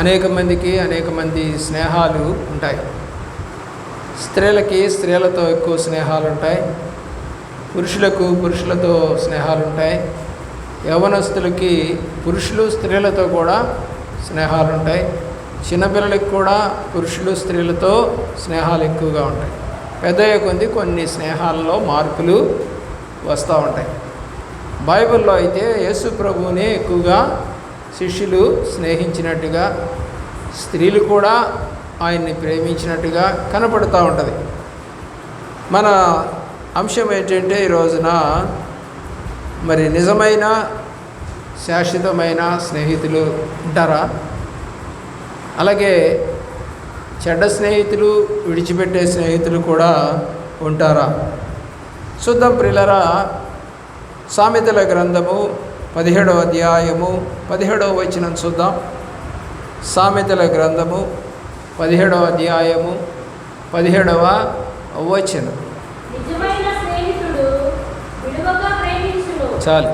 అనేక మంది స్నేహాలు ఉంటాయి. స్త్రీలకి స్త్రీలతో ఎక్కువ స్నేహాలు ఉంటాయి, పురుషులకు పురుషులతో స్నేహాలు ఉంటాయి, యవ్వనస్తులకి పురుషులు స్త్రీలతో కూడా స్నేహాలు ఉంటాయి, చిన్నపిల్లలకి కూడా పురుషులు స్త్రీలతో స్నేహాలు ఎక్కువగా ఉంటాయి. పెద్దయ్యే కొద్ది కొన్ని స్నేహాల్లో మార్పులు వస్తూ ఉంటాయి. బైబిల్లో అయితే యేసు ప్రభువుని ఎక్కువగా శిష్యులు స్నేహించినట్టుగా, స్త్రీలు కూడా ఆయన్ని ప్రేమించినట్టుగా కనపడుతూ ఉంటుంది. మన అంశం ఏంటంటే ఈ రోజున మరి నిజమైన శాశ్వతమైన స్నేహితులు ఉంటారా? అలాగే చెడ్డ స్నేహితులు, విడిచిపెట్టే స్నేహితులు కూడా ఉంటారా? చూద్దాం ప్రియులారా. సామెతల గ్రంథము 17వ అధ్యాయము 17వ వచనం చూద్దాం. సామెతల గ్రంథము 17వ అధ్యాయము 17వ వచనం. చాలు.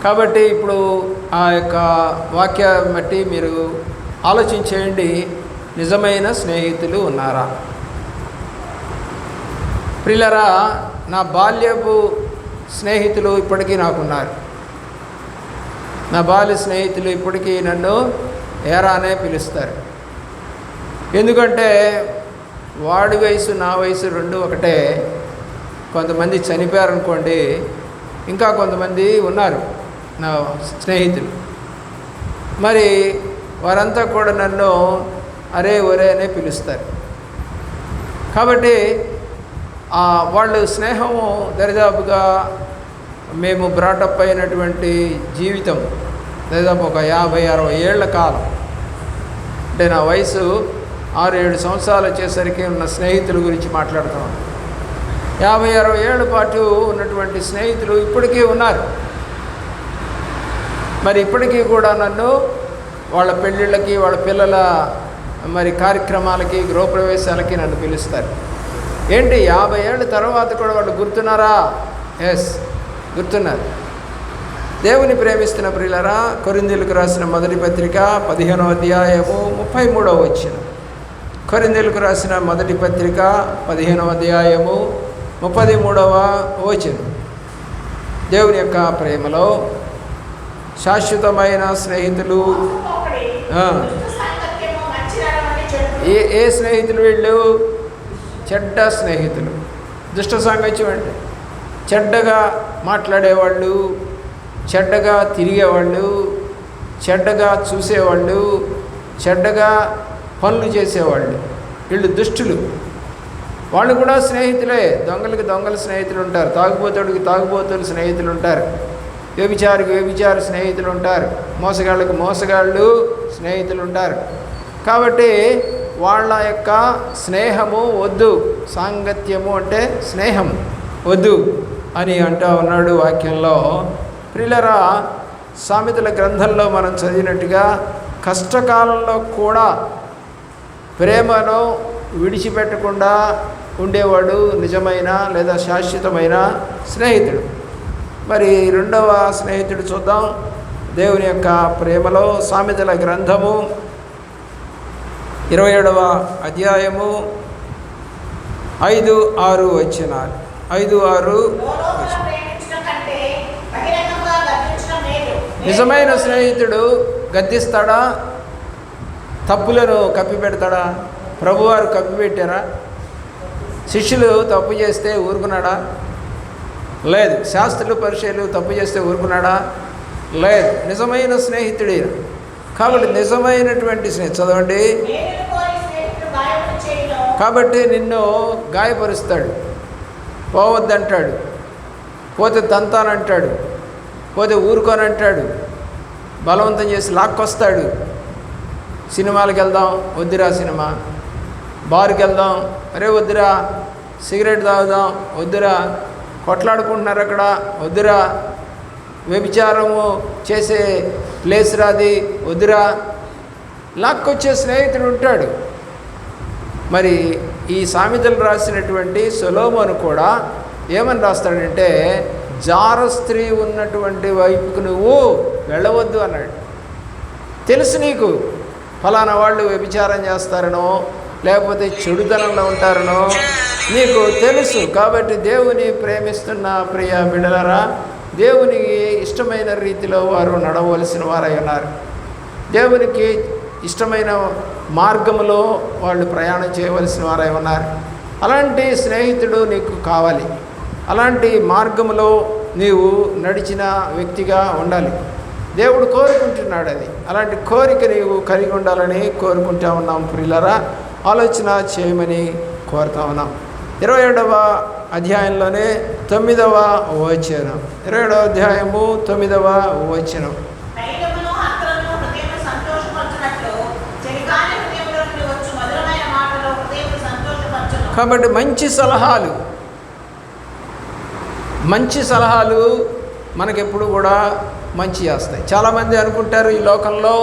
కాబట్టి ఇప్పుడు ఆ యొక్క వాక్యాన్ని బట్టి మీరు ఆలోచించేయండి, నిజమైన స్నేహితులు ఉన్నారా? ప్రియులారా, నా బాల్యపు స్నేహితులు ఇప్పటికీ నాకున్నారు. నా బాల్య స్నేహితులు ఇప్పటికీ నన్ను ఏరానే పిలుస్తారు. ఎందుకంటే వాడి వయసు నా వయసు రెండు ఒకటే. కొంతమంది చనిపోయారనుకోండి, ఇంకా కొంతమంది ఉన్నారు నా స్నేహితులు. మరి వారంతా కూడా నన్ను అరే ఒరే అనే పిలుస్తారు. కాబట్టి వాళ్ళు స్నేహము దరిదాపుగా మేము బ్రాటప్ అయినటువంటి జీవితం దాదాపు ఒక 50-60 ఏళ్ల కాలం. అంటే నా వయసు 6-7 సంవత్సరాలు వచ్చేసరికి ఉన్న స్నేహితుల గురించి మాట్లాడుతున్నాం. 50-60 ఏళ్ల పాటు ఉన్నటువంటి స్నేహితులు ఇప్పటికీ ఉన్నారు. మరి ఇప్పటికీ కూడా నన్ను వాళ్ళ పెళ్ళిళ్ళకి, వాళ్ళ పిల్లల మరి కార్యక్రమాలకి, గృహప్రవేశాలకి నన్ను పిలుస్తారు. ఏంటి 50 ఏళ్ళ తర్వాత కూడా వాళ్ళు గుర్తున్నారా? ఎస్, గుర్తున్నారు. దేవుని ప్రేమిస్తున్న ప్రియులారా, కొరింథీయులకు రాసిన మొదటి పత్రిక 15వ అధ్యాయము 33వ వచనం. కొరింథీయులకు రాసిన మొదటి పత్రిక 15వ అధ్యాయము 33వ వచనం. దేవుని యొక్క ప్రేమలో శాశ్వతమైన స్నేహితులు. ఏ స్నేహితులు వీళ్ళు? చెడ్డ స్నేహితులు. దుష్ట సాంగత్యం అంటే చెడ్డగా మాట్లాడేవాళ్ళు, చెడ్డగా తిరిగేవాళ్ళు, చెడ్డగా చూసేవాళ్ళు, చెడ్డగా పనులు చేసేవాళ్ళు. వీళ్ళు దుష్టులు. వాళ్ళు కూడా స్నేహితులే. దొంగలకి దొంగల స్నేహితులు ఉంటారు, తాగుబోతుడికి తాగుబోతుల స్నేహితులు ఉంటారు, వ్యభిచారికి వ్యభిచార స్నేహితులు ఉంటారు, మోసగాళ్ళకి మోసగాళ్ళు స్నేహితులు ఉంటారు. కాబట్టి వాళ్ళ యొక్క స్నేహము వద్దు, సాంగత్యము అంటే స్నేహం వద్దు అని అంటూ ఉన్నాడు వాక్యంలో. ప్రియులారా, సామెతల గ్రంథంలో మనం చదివినట్టుగా కష్టకాలంలో కూడా ప్రేమను విడిచిపెట్టకుండా ఉండేవాడు నిజమైన లేదా శాశ్వతమైన స్నేహితుడు. మరి రెండవ స్నేహితుడు చూద్దాం. దేవుని యొక్క ప్రేమలో సామెతల గ్రంథము 27వ అధ్యాయము 5-6 వచనాలు. 5-6 నిజమైన స్నేహితుడు గద్దిస్తాడా? తప్పులను కప్పిపెడతాడా? ప్రభువారు కప్పిపెట్టారా? శిష్యులు తప్పు చేస్తే ఊరుకున్నాడా? లేదు. శాస్త్రులు పరిచయులు తప్పు చేస్తే ఊరుకున్నాడా? లేదు. నిజమైన స్నేహితుడే. కాబట్టి నిజమైనటువంటి చదవండి. కాబట్టి నిన్ను గాయపరుస్తాడు, పోవద్దంటాడు, పోతే తంతానంటాడు, పోతే ఊరుకోనంటాడు, బలవంతం చేసి లాక్కొస్తాడు. సినిమాలకు వెళ్దాం, వద్దురా సినిమా. బార్కి వెళ్దాం, అరే వద్దురా. సిగరెట్ తాగుదాం, వద్దురా. కొట్లాడుకుంటున్నారు అక్కడ, వద్దురా. వ్యభిచారము చేసే ప్లేస్ రాది, వద్దురా. లాక్కొచ్చే స్నేహితుడు ఉంటాడు. మరి ఈ సామెతలు రాసినటువంటి సొలొమోను కూడా ఏమని రాస్తాడంటే, జార స్త్రీ ఉన్నటువంటి వైపుకు నువ్వు వెళ్ళవద్దు అన్నాడు. తెలుసు నీకు ఫలానా వాళ్ళు వ్యభిచారం చేస్తారనో లేకపోతే చెడుతనంలో ఉంటారనో నీకు తెలుసు. కాబట్టి దేవుని ప్రేమిస్తున్న ప్రియ బిడ్డలారా, దేవునికి ఇష్టమైన రీతిలో వారు నడవలసిన వారై ఉన్నారు. దేవునికి ఇష్టమైన మార్గంలో వాళ్ళు ప్రయాణం చేయవలసిన వారై ఉన్నారు. అలాంటి స్నేహితుడు నీకు కావాలి. అలాంటి మార్గంలో నీవు నడిచిన వ్యక్తిగా ఉండాలి. దేవుడు కోరుకుంటున్నాడు అది. అలాంటి కోరిక నీవు కలిగి ఉండాలని కోరుకుంటా ఉన్నాం. ప్రియులారా, ఆలోచన చేయమని కోరుతా ఉన్నాం. 27వ అధ్యాయంలోనే 9వ వచనం, 27వ అధ్యాయము 9వ వచనం. కాబట్టి మంచి సలహాలు మనకెప్పుడు కూడా మంచి చేస్తాయి. చాలామంది అనుకుంటారు ఈ లోకంలో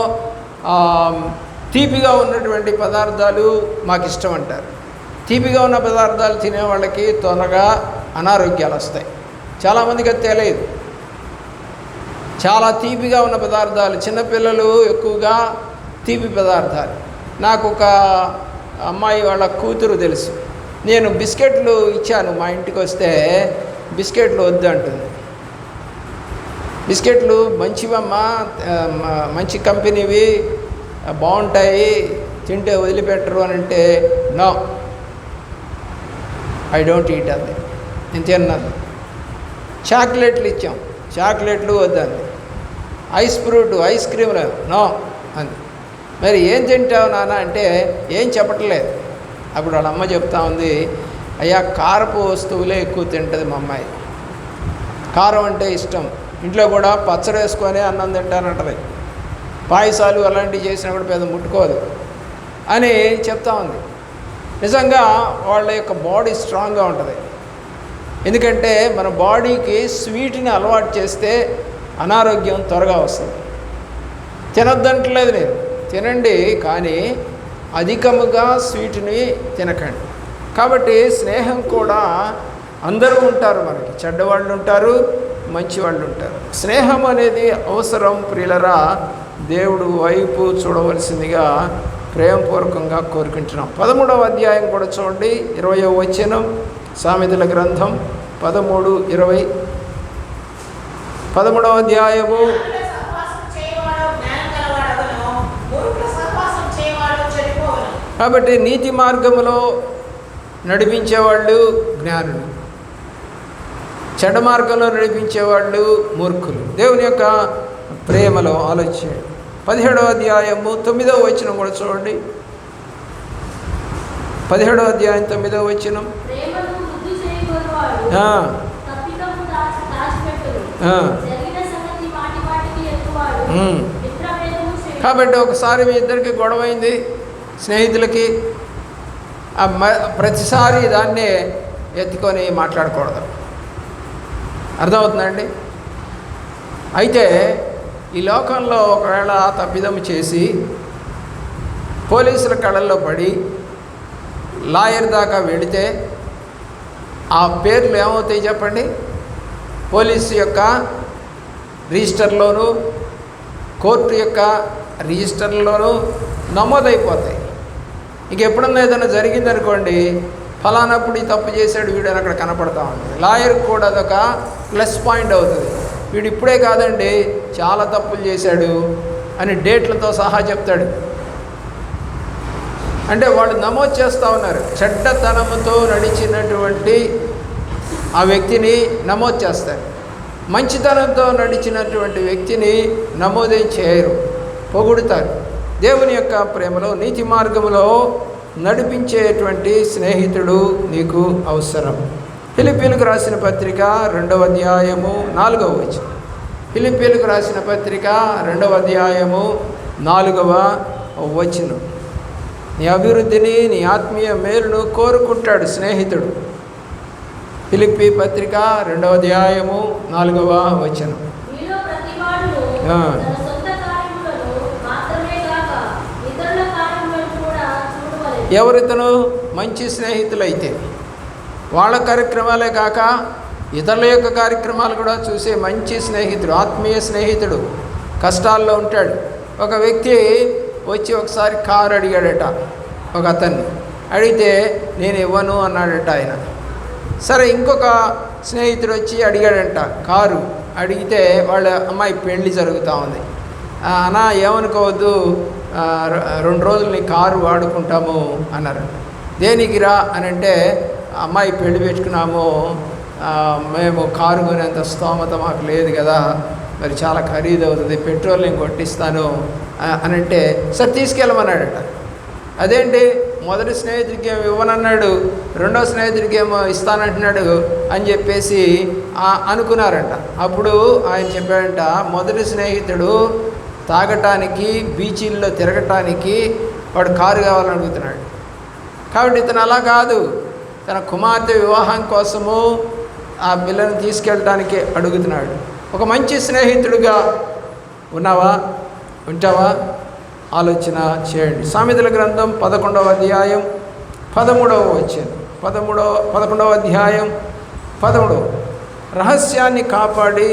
తీపిగా ఉన్నటువంటి పదార్థాలు మాకు ఇష్టం అంటారు. తీపిగా ఉన్న పదార్థాలు తినే వాళ్ళకి త్వరగా అనారోగ్యాలు వస్తాయి. చాలామందికి అది తెలియదు. చాలా తీపిగా ఉన్న పదార్థాలు, చిన్నపిల్లలు ఎక్కువగా తీపి పదార్థాలు. నాకు ఒక అమ్మాయి వాళ్ళ కూతురు తెలుసు. నేను బిస్కెట్లు ఇచ్చాను, మా ఇంటికి వస్తే బిస్కెట్లు వద్దు అంటుంది. బిస్కెట్లు మంచివమ్మా, మంచి కంపెనీవి, బాగుంటాయి, తింటే వదిలిపెట్టరు అని అంటే నో, ఐ డోంట్ ఈట్ అంది. నేను తిన్నాను. చాక్లెట్లు ఇచ్చాం, చాక్లెట్లు వద్దంది. ఐస్ క్రీమ్లు నో అంది. మరి ఏం తింటావు నాన్న అంటే ఏం చెప్పట్లేదు. అప్పుడు వాళ్ళ అమ్మ చెప్తా ఉంది, అయ్యా కారపు వస్తువులే ఎక్కువ తింటుంది మా అమ్మాయి, కారం అంటే ఇష్టం, ఇంట్లో కూడా పచ్చడి వేసుకొని అన్నం తింటానంటది, పాయసాలు అలాంటివి చేసినా కూడా పెద్ద ముట్టుకోదు అని చెప్తా ఉంది. నిజంగా వాళ్ళ యొక్క బాడీ స్ట్రాంగ్గా ఉంటుంది. ఎందుకంటే మన బాడీకి స్వీట్ని అలవాటు చేస్తే అనారోగ్యం త్వరగా వస్తుంది. తినొద్దంటలేదు నేను, తినండి, కానీ అధికముగా స్వీట్ని తినకండి. కాబట్టి స్నేహం కూడా అందరూ ఉంటారు. మనకి చెడ్డవాళ్ళు ఉంటారు, మంచి వాళ్ళు ఉంటారు. స్నేహం అనేది అవసరం. ప్రియులరా, దేవుడు వైపు చూడవలసిందిగా ప్రేమపూర్వకంగా కోరుకుంటున్నాం. 13వ అధ్యాయం కూడా చూడండి, 20వ వచనం, సామెతల గ్రంథం 13:20. 13వ అధ్యాయము. కాబట్టి నీతి మార్గములో నడిపించేవాళ్ళు జ్ఞానులు, చెడ్డ మార్గంలో నడిపించేవాళ్ళు మూర్ఖులు. దేవుని యొక్క ప్రేమలో ఆలోచించండి. 17వ అధ్యాయము 9వ వచనం కూడా చూడండి. 17వ అధ్యాయం 9వ వచనం. కాబట్టి ఒకసారి మీ ఇద్దరికి గొడవైంది, స్నేహితులకి, ప్రతిసారి దాన్నే ఎత్తుకొని మాట్లాడకూడదు. అర్థమవుతుందండి? అయితే ఈ లోకంలో ఒకవేళ తప్పిదం చేసి పోలీసుల కళ్ళల్లో పడి లాయర్ దాకా వెళితే ఆ పేర్లు ఏమవుతాయి చెప్పండి? పోలీసు యొక్క రిజిస్టర్లోనూ కోర్టు యొక్క రిజిస్టర్లోనూ నమోదైపోతాయి. ఇంక ఎప్పుడన్నా ఏదైనా జరిగిందనుకోండి, ఫలానప్పుడు ఈ తప్పు చేశాడు వీడు అని అక్కడ కనపడతా ఉంటుంది. లాయర్కి కూడా అదొక ప్లస్ పాయింట్ అవుతుంది. వీడు ఇప్పుడే కాదండి చాలా తప్పులు చేశాడు అని డేట్లతో సహా చెప్తాడు. అంటే వాళ్ళు నమోదు చేస్తూ ఉన్నారు. చెడ్డతనంతో నడిచినటువంటి ఆ వ్యక్తిని నమోదు చేస్తారు. మంచితనంతో నడిచినటువంటి వ్యక్తిని నమోదే చేయరు, పొగుడుతారు. దేవుని యొక్క ప్రేమలో నీతి మార్గంలో నడిపించేటువంటి స్నేహితుడు నీకు అవసరం. ఫిలిప్పీలకు రాసిన పత్రిక 2వ అధ్యాయము 4వ వచనం. ఫిలిప్పీలకు రాసిన పత్రిక 2వ అధ్యాయము 4వ వచనం. నీ అభివృద్ధిని, నీ ఆత్మీయ మేలును కోరుకుంటాడు స్నేహితుడు. ఫిలిప్పీ పత్రిక 2వ అధ్యాయము 4వ వచనం. ఎవరితను మంచి స్నేహితులైతే వాళ్ళ కార్యక్రమాలే కాక ఇతరుల యొక్క కార్యక్రమాలు కూడా చూసే మంచి స్నేహితుడు, ఆత్మీయ స్నేహితుడు కష్టాల్లో ఉంటాడు. ఒక వ్యక్తి వచ్చి ఒకసారి కారు అడిగాడట ఒక అతన్ని. అడిగితే నేను ఇవ్వను అన్నాడట ఆయన. సరే ఇంకొక స్నేహితుడు వచ్చి అడిగాడంట కారు. అడిగితే వాళ్ళ అమ్మాయి పెళ్ళి జరుగుతూ ఉంది. అన్నా ఏమనుకోవద్దు, 2 రోజులు నీ కారు వాడుకుంటాము అన్నారు. దేనికిరా అని అంటే, అమ్మాయి పెళ్లి పెట్టుకున్నాము, మేము కారు కొనేంత స్తోమత మాకు లేదు కదా, మరి చాలా ఖరీదు అవుతుంది, పెట్రోల్ నేను కొట్టిస్తాను అని అంటే, సరే తీసుకెళ్ళమన్నాడట. అదేంటి మొదటి స్నేహితుడికి ఏమో ఇవ్వనన్నాడు, రెండో స్నేహితుడికి ఏమో ఇస్తానంటున్నాడు అని చెప్పేసి అనుకున్నారంట. అప్పుడు ఆయన చెప్పాడంట, మొదటి స్నేహితుడు తాగటానికి బీచీల్లో తిరగటానికి వాడు కారు కావాలని అడుగుతున్నాడు. కాబట్టి ఇతను అలా కాదు, తన కుమార్తె వివాహం కోసము ఆ పిల్లని తీసుకెళ్ళటానికి అడుగుతున్నాడు. ఒక మంచి స్నేహితుడిగా ఉంటావా? ఆలోచన చేయండి. సామెతల గ్రంథం 11వ అధ్యాయం 13వ వచనం. 11వ అధ్యాయం 13. రహస్యాన్ని కాపాడి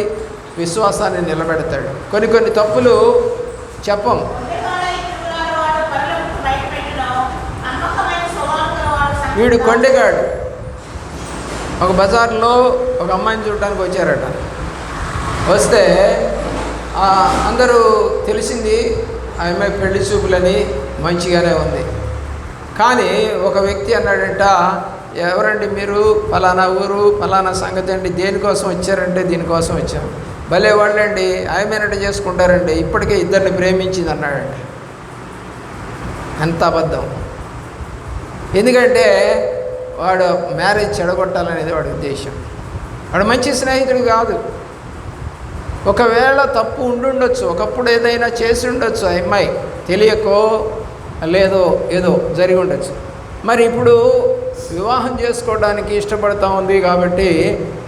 విశ్వాసాన్ని నిలబెడతాడు. కొన్ని తప్పులు చెప్పం. వీడు కొండగాడు. ఒక బజార్లో ఒక అమ్మాయిని చూడటానికి వచ్చారట. వస్తే అందరూ తెలిసింది ఆ అమ్మాయి పెళ్లి చూపులని, మంచిగానే ఉంది. కానీ ఒక వ్యక్తి అన్నాడంట, ఎవరండి మీరు? ఫలానా ఊరు, ఫలానా సంగతి అండి. దేనికోసం వచ్చారంటే దీనికోసం వచ్చాం. భలే వాళ్ళండి, ఆయమేనట్టు చేసుకుంటారండి, ఇప్పటికే 2 ప్రేమించింది అన్నాడండి. అంత అబద్ధం. ఎందుకంటే వాడు మ్యారేజ్ చెడగొట్టాలనేది వాడి ఉద్దేశం. వాడు మంచి స్నేహితుడు కాదు. ఒకవేళ తప్పు ఉండుండొచ్చు, ఒకప్పుడు ఏదైనా చేసి ఉండొచ్చు, ఆ అమ్మాయి తెలియకో లేదో ఏదో జరిగి ఉండొచ్చు. మరి ఇప్పుడు వివాహం చేసుకోవడానికి ఇష్టపడుతూ ఉంది కాబట్టి,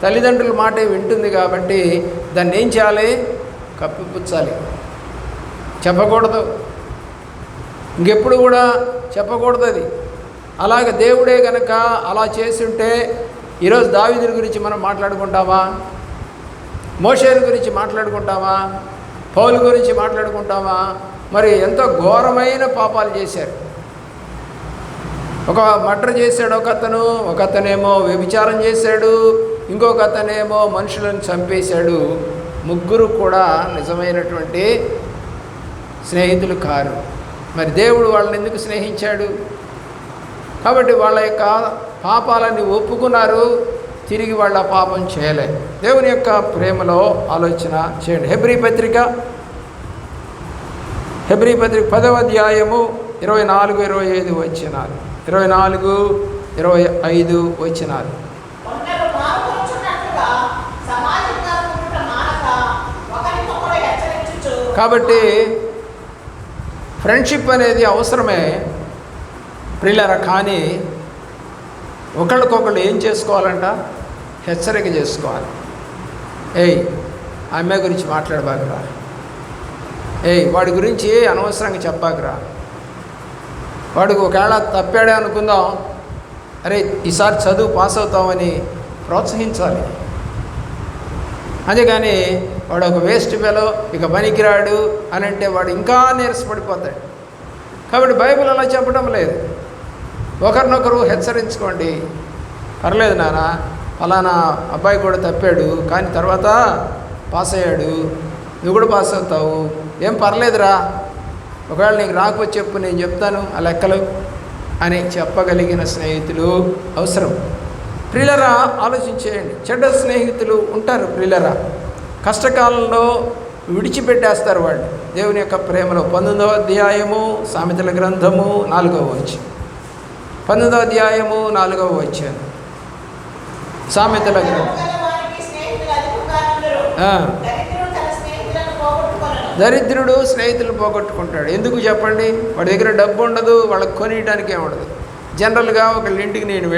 తల్లిదండ్రుల మాట వింటుంది కాబట్టి, దాన్ని ఏం చేయాలి? కప్పిపుచ్చాలి. చెప్పకూడదు, ఇంకెప్పుడు కూడా చెప్పకూడదు అది. అలాగే దేవుడే కనుక అలా చేసి ఉంటే ఈరోజు దావీదు గురించి మనం మాట్లాడుకుంటామా? మోషేల గురించి మాట్లాడుకుంటామా? పౌలు గురించి మాట్లాడుకుంటామా? మరి ఎంతో ఘోరమైన పాపాలు చేశారు. ఒక మర్డర్ చేశాడు ఒక అతనేమో వ్యభిచారం చేశాడు, ఇంకొక అతనేమో మనుషులను చంపేశాడు. ముగ్గురు కూడా నిజమైనటువంటి స్నేహితులు కారు. మరి దేవుడు వాళ్ళని ఎందుకు స్నేహించాడు? కాబట్టి వాళ్ళ యొక్క పాపాలని ఒప్పుకున్నారు, తిరిగి వాళ్ళ పాపం చేయలేదు. దేవుని యొక్క ప్రేమలో ఆలోచన చేయండి. హెబ్రీ పత్రిక 10వ అధ్యాయము 24-25 వచనాలు. 24-25 వచనాలు. కాబట్టి ఫ్రెండ్షిప్ అనేది అవసరమే ప్రియులారా. కానీ ఒకళ్ళకొకళ్ళు ఏం చేసుకోవాలంట? హెచ్చరిక చేసుకోవాలి. ఆ అమ్మాయి గురించి మాట్లాడబాకురా, వాడి గురించి అనవసరంగా చెప్పాకురా. వాడికి ఒకవేళ తప్పాడే అనుకుందాం, అరే ఈసారి చదువు పాస్ అవుతామని ప్రోత్సహించాలి. అంతేగాని వాడు ఒక వేస్ట్ ఫెలో, ఇక పనికిరాడు అని అంటే వాడు ఇంకా నీరసపడిపోతాడు. కాబట్టి బైబిల్ అలా చెప్పడం లేదు. ఒకరినొకరు హెచ్చరించుకోండి. పర్లేదు నాన్న, ఫలానా అబ్బాయి కూడా తప్పాడు, కానీ తర్వాత పాస్ అయ్యాడు, నువ్వు కూడా పాస్ అవుతావు, ఏం పర్లేదురా, ఒకవేళ నీకు రాకపోతే చెప్పు, నేను చెప్తాను ఆ లెక్కలు అని చెప్పగలిగిన స్నేహితులు అవసరం. ప్రియులరా, ఆలోచించేయండి. చెడ్డ స్నేహితులు ఉంటారు ప్రియులరా. కష్టకాలంలో విడిచిపెట్టేస్తారు వాళ్ళు దేవుని యొక్క ప్రేమలో. 19వ అధ్యాయము సామెతల గ్రంథము 4వ వచనం. 19వ అధ్యాయము 4వ వచనం. సామెతల గ్రంథం. దరిద్రుడు స్నేహితులు పోగొట్టుకుంటాడు. ఎందుకు చెప్పండి? వాడి దగ్గర డబ్బు ఉండదు, వాళ్ళకి కొనియడానికి ఉండదు. జనరల్గా ఒకళ్ళ ఇంటికి నేను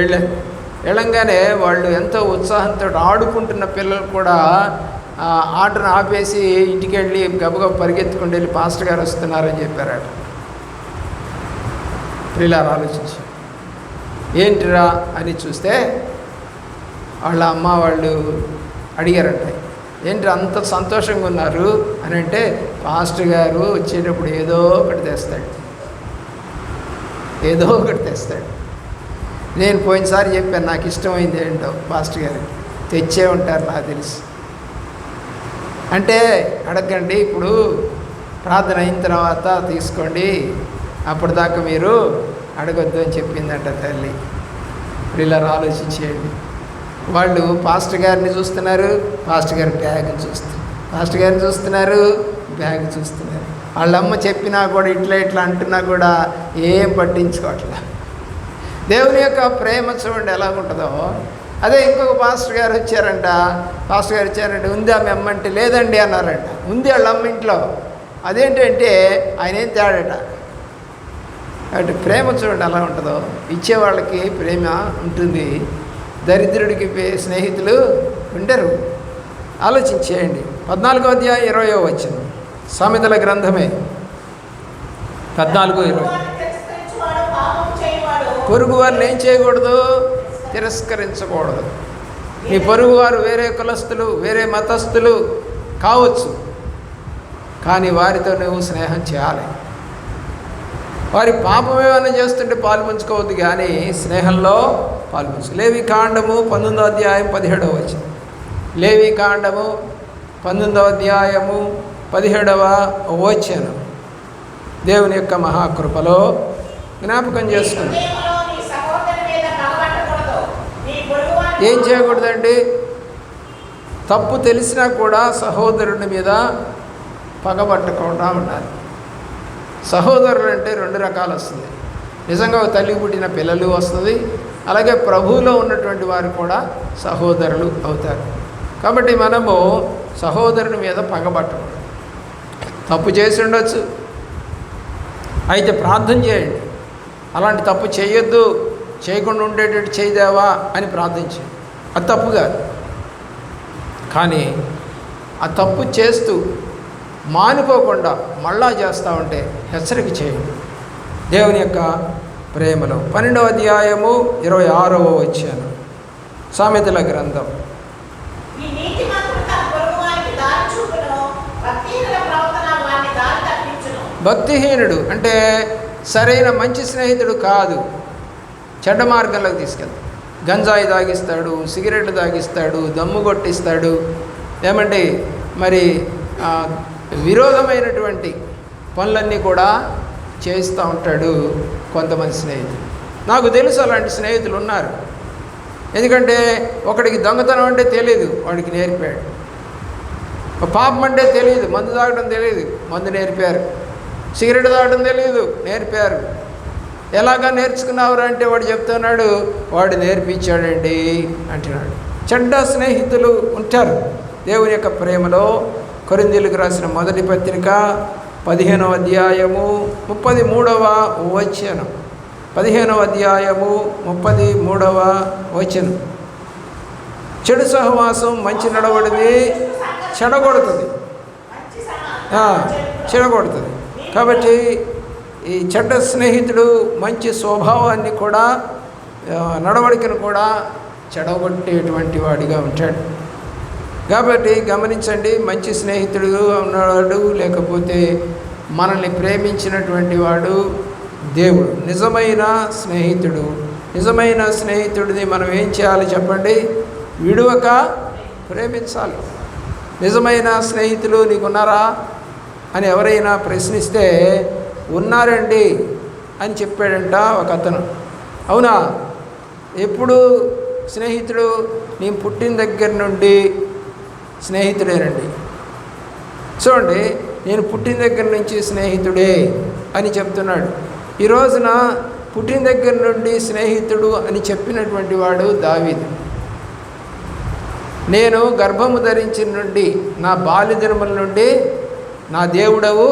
వెళ్ళంగానే వాళ్ళు ఎంతో ఉత్సాహంతో ఆడుకుంటున్న పిల్లలు కూడా ఆటను ఆపేసి ఇంటికి వెళ్ళి గబగబ పరిగెత్తుకుంటూ వెళ్ళి పాస్టర్ గారు వస్తున్నారని చెప్పారట. పిల్లలు ఆలోచించి ఏంటిరా అని చూస్తే వాళ్ళ అమ్మ వాళ్ళు అడిగారంట, ఏంటి అంత సంతోషంగా ఉన్నారు అని అంటే, పాస్టర్ గారు వచ్చేటప్పుడు ఏదో ఒకటి తెస్తాడు. నేను పోయినసారి చెప్పాను, నాకు ఇష్టమైంది ఏంటో పాస్టర్ గారికి తెచ్చే ఉంటారు నాకు తెలుసు. అంటే అడగండి, ఇప్పుడు ప్రార్థన అయిన తర్వాత తీసుకోండి, అప్పటిదాకా మీరు అడగొద్దు అని చెప్పిందంట తల్లి. ఇప్పుడు ఇలా ఆలోచించేయండి. వాళ్ళు పాస్టర్ గారిని చూస్తున్నారు, పాస్టర్ గారి బ్యాగ్ని చూస్తున్నారు, బ్యాగ్ చూస్తున్నారు. వాళ్ళమ్మ చెప్పినా కూడా ఇట్లా అంటున్నా కూడా ఏం పట్టించుకోవట్లా. దేవుని యొక్క ప్రేమ చూడండి ఎలాగుంటుందో. అదే ఇంకొక పాస్టర్ గారు వచ్చారంట, ఉంది ఆమె అమ్మ అంటే, లేదండి అన్నారంట. ఉంది వాళ్ళ అమ్మ ఇంట్లో. అదేంటంటే ఆయన ఏం తేడట. కాబట్టి ప్రేమ చూడండి ఎలా ఉంటుందో. ఇచ్చేవాళ్ళకి ప్రేమ ఉంటుంది, దరిద్రుడికి స్నేహితులు ఉండరు. ఆలోచించేయండి. 14వ అధ్యాయం 20వ వచనం, సామెతల గ్రంథమే 14:20. పొరుగు వారిని ఏం చేయకూడదు? తిరస్కరించకూడదు. నీ పొరుగువారు వేరే కులస్తులు, వేరే మతస్థులు కావచ్చు, కానీ వారితో నువ్వు స్నేహం చేయాలి. వారి పాపం ఏమైనా చేస్తుంటే పాలు పంచుకోవద్దు, కానీ స్నేహంలో పాలు పంచు. లేవికాండము 19వ అధ్యాయం 17వ వచనం. లేవికాండము 19వ అధ్యాయము 17వ వచనం. దేవుని యొక్క మహాకృపలో జ్ఞాపకం చేసుకుంది. ఏం చేయకూడదండి? తప్పు తెలిసినా కూడా సహోదరుని మీద పగబట్టకుండా ఉండాలి. సహోదరులు అంటే 2 రకాలు వస్తుంది. నిజంగా ఒక తల్లికి పుట్టిన పిల్లలు వస్తుంది, అలాగే ప్రభువులో ఉన్నటువంటి వారు కూడా సహోదరులు అవుతారు. కాబట్టి మనము సహోదరుని మీద పగబట్టకూడదు. తప్పు చేసి ఉండొచ్చు, అయితే ప్రార్థన చేయండి. అలాంటి తప్పు చేయొద్దు, చేయకుండా ఉండేటట్టు చేయదేవా అని ప్రార్థించండి. అది తప్పు కాదు. కానీ ఆ తప్పు చేస్తూ మానుకోకుండా మళ్ళా చేస్తూ ఉంటే హెచ్చరిక చేయండి. దేవుని యొక్క ప్రేమలో 12వ అధ్యాయము 26వ వచనం, సామెతల గ్రంథం. భక్తిహీనుడు అంటే సరైన మంచి స్నేహితుడు కాదు, చెడ్డ మార్గంలోకి తీసుకెళ్తాడు. గంజాయి తాగిస్తాడు, సిగరెట్లు తాగిస్తాడు, దమ్ము కొట్టిస్తాడు, ఏమంటే మరి విరోధమైనటువంటి పనులన్నీ కూడా చేస్తూ ఉంటాడు కొంతమంది స్నేహితులు. నాకు తెలుసు అలాంటి స్నేహితులు ఉన్నారు. ఎందుకంటే ఒకడికి దొంగతనం అంటే తెలియదు, వాడికి నేర్పాడు. పాపం అంటే తెలియదు, మందు తాగడం తెలియదు, మందు నేర్పారు. సిగరెట్ తాగడం తెలియదు, నేర్పారు. ఎలాగా నేర్చుకున్నావురా అంటే వాడు చెప్తున్నాడు, వాడు నేర్పించాడండి అంటున్నాడు. చెడ్డ స్నేహితులు ఉంటారు. దేవుని యొక్క ప్రేమలో కొరింథీయులకు రాసిన మొదటి పత్రిక 15వ అధ్యాయము 33వ వచనం. 15వ అధ్యాయము 33వ వచనం. చెడు సహవాసం మంచి నడవడిని చెడగొడుతుంది. కాబట్టి ఈ చెడ్డ స్నేహితుడు మంచి స్వభావాన్ని కూడా నడవడికను కూడా చెడగొట్టేటువంటి వాడిగా ఉంటాడు. కాబట్టి గమనించండి, మంచి స్నేహితుడు ఉన్నాడు, లేకపోతే మనల్ని ప్రేమించినటువంటి వాడు దేవుడు. నిజమైన స్నేహితుడిని మనం ఏం చేయాలి చెప్పండి? విడువక ప్రేమించాలి. నిజమైన స్నేహితులు నీకున్నారా అని ఎవరైనా ప్రశ్నిస్తే ఉన్నారండి అని చెప్పాడంట ఒక అతను. అవునా? ఎప్పుడు స్నేహితుడు? నేను పుట్టిన దగ్గర నుండి స్నేహితుడేనండి. చూడండి, నేను పుట్టిన దగ్గర నుంచి స్నేహితుడే అని చెప్తున్నాడు. ఈ రోజున పుట్టిన దగ్గర నుండి స్నేహితుడు అని చెప్పినటువంటి వాడు దావీదు. నేను గర్భము ధరించిన నుండి, నా బాల్యదినముల నుండి నా దేవుడవు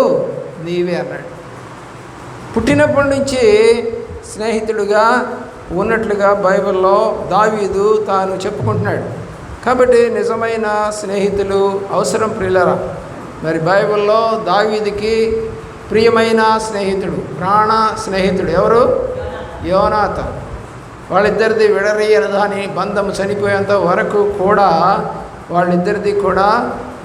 నీవే అన్నాడు. పుట్టినప్పటి నుంచి స్నేహితుడుగా ఉన్నట్లుగా బైబిల్లో దావీదు తాను చెప్పుకుంటున్నాడు. కాబట్టి నిజమైన స్నేహితులు అవసరం ప్రియులరా. మరి బైబిల్లో దావీదుకి ప్రియమైన స్నేహితుడు, ప్రాణ స్నేహితుడు ఎవరు? యోనాతాను. వాళ్ళిద్దరిది విడదీయని దాని బంధం చనిపోయేంత వరకు కూడా వాళ్ళిద్దరిది కూడా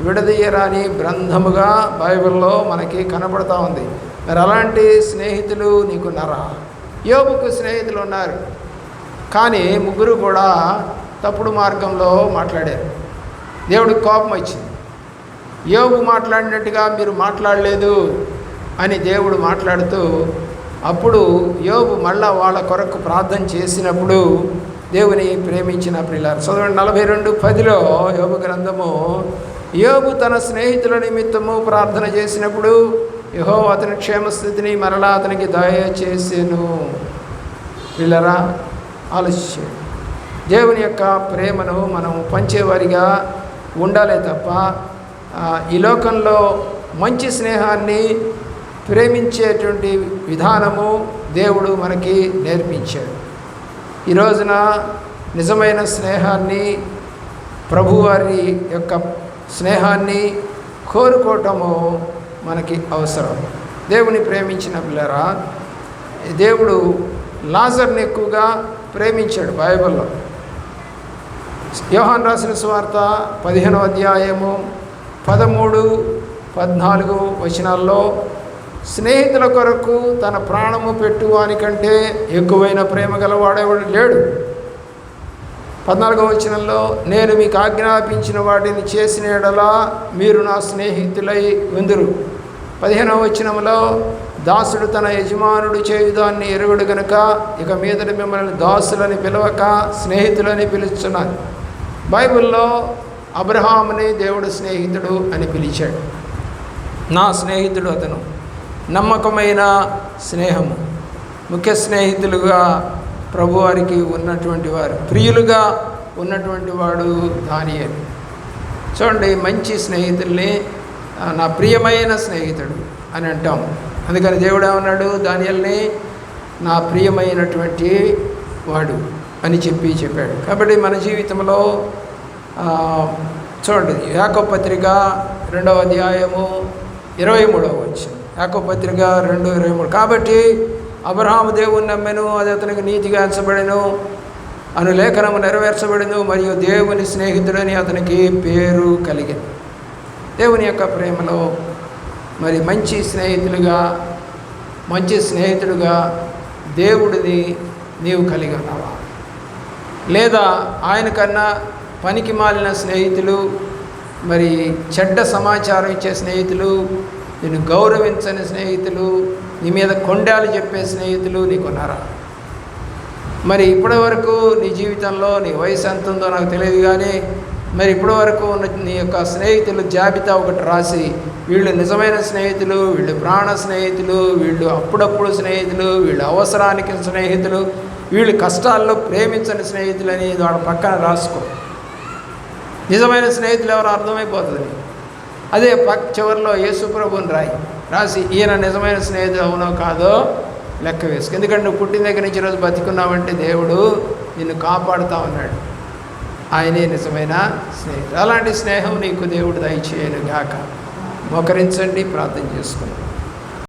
విడదీయరాని గ్రంథముగా బైబిల్లో మనకి కనబడుతూ ఉంది. మరి అలాంటి స్నేహితులు నీకున్నారా? యోబుకు స్నేహితులు ఉన్నారు, కానీ ముగ్గురు కూడా తప్పుడు మార్గంలో మాట్లాడారు. దేవుడికి కోపం వచ్చింది. యోబు మాట్లాడినట్టుగా మీరు మాట్లాడలేదు అని దేవుడు మాట్లాడుతూ, అప్పుడు యోబు మళ్ళా వాళ్ళ కొరకు ప్రార్థన చేసినప్పుడు దేవుని ప్రేమించిన ప్రియులారా, చదవండి 42:10 యోబు గ్రంథము. యోబు తన స్నేహితుల నిమిత్తము ప్రార్థన చేసినప్పుడు యెహోవా అతని క్షేమస్థితిని మరలా అతనికి దయచేసెను. ప్రియులారా, ఆలోచించే దేవుని యొక్క ప్రేమను మనం పంచేవారిగా ఉండాలే తప్ప ఈ లోకంలో మంచి స్నేహాన్ని ప్రేమించేటువంటి విధానము దేవుడు మనకి నేర్పించాడు. ఈ రోజున నిజమైన స్నేహాన్ని, ప్రభువారి యొక్క స్నేహాన్ని కోరుకోవటము మనకి అవసరం. దేవుని ప్రేమించిన పిల్లరా, దేవుడు లాజర్ని ఎక్కువగా ప్రేమించాడు. బైబిల్లో యోహాను రాసిన సువార్త 15వ అధ్యాయము 13-14 వచనాల్లో స్నేహితుల కొరకు తన ప్రాణము పెట్టువానికంటే ఎక్కువైన ప్రేమ గలవాడేవాడు లేడు. 14వ వచనంలో, నేను మీకు ఆజ్ఞాపించిన వాటిని చేసిన యెడల మీరు నా స్నేహితులై ఉందురు. 15వ వచనంలో, దాసుడు తన యజమానుడు చేయుదాన్ని ఎరుగుడు గనుక ఇక మీదట మిమ్మల్ని దాసులని పిలవక స్నేహితులని పిలుస్తున్నాను. బైబిల్లో అబ్రహాముని దేవుడు స్నేహితుడు అని పిలిచాడు. నా స్నేహితుడు అతను, నమ్మకమైన స్నేహము. ముఖ్య స్నేహితులుగా ప్రభువారికి ఉన్నటువంటి వారు, ప్రియులుగా ఉన్నటువంటి వాడు దానియేలు. చూడండి, మంచి స్నేహితుల్ని నా ప్రియమైన స్నేహితుడు అని అంటాం. అందుకని దేవుడు ఏమన్నాడు? దానియేలుని నా ప్రియమైనటువంటి వాడు అని చెప్పాడు. కాబట్టి మన జీవితంలో చూడండి, యాకోబు పత్రిక 2వ అధ్యాయము 23వ వచనం. యాకోబు పత్రిక 2:23. కాబట్టి అబ్రహాము దేవుని నమ్మెను, అది అతనికి నీతిగా ఎంచబడెను అను లేఖనము నెరవేర్చబడెను, మరియు దేవుని స్నేహితుడని అతనికి పేరు కలిగింది. దేవుని యొక్క ప్రేమలో మరి మంచి స్నేహితుడుగా దేవుడిని నీవు కలిగి ఉన్నావా? లేదా ఆయన కన్నా పనికి మాలిన స్నేహితులు, మరి చెడ్డ సమాచారం ఇచ్చే స్నేహితులు, నిన్ను గౌరవించని స్నేహితులు, నీ మీద కొండాలు చెప్పే స్నేహితులు నీకున్నారా? మరి ఇప్పటివరకు నీ జీవితంలో, నీ వయసు ఎంత ఉందో నాకు తెలియదు కానీ, మరి ఇప్పటివరకు ఉన్న నీ యొక్క స్నేహితులు జాబితా ఒకటి రాసి, వీళ్ళు నిజమైన స్నేహితులు, వీళ్ళు ప్రాణ స్నేహితులు, వీళ్ళు అప్పుడప్పుడు స్నేహితులు, వీళ్ళు అవసరానికి స్నేహితులు, వీళ్ళు కష్టాల్లో ప్రేమించని స్నేహితులని వాళ్ళ పక్కన రాసుకో. నిజమైన స్నేహితులు ఎవరో అర్థమైపోతుంది. అదే చివరిలో యేసుప్రభుని రాసి ఈయన నిజమైన స్నేహితుడు అవునో కాదో లెక్క వేసుకు. ఎందుకంటే నువ్వు పుట్టిన దగ్గర నుంచి ఈరోజు బతికున్నావంటే దేవుడు నిన్ను కాపాడుతూ ఉన్నాడు. ఆయనే నిజమైన స్నేహితుడు. అలాంటి స్నేహం నీకు దేవుడు దయచేయను గాక. మోకరించండి, ప్రార్థన చేసుకుందాం.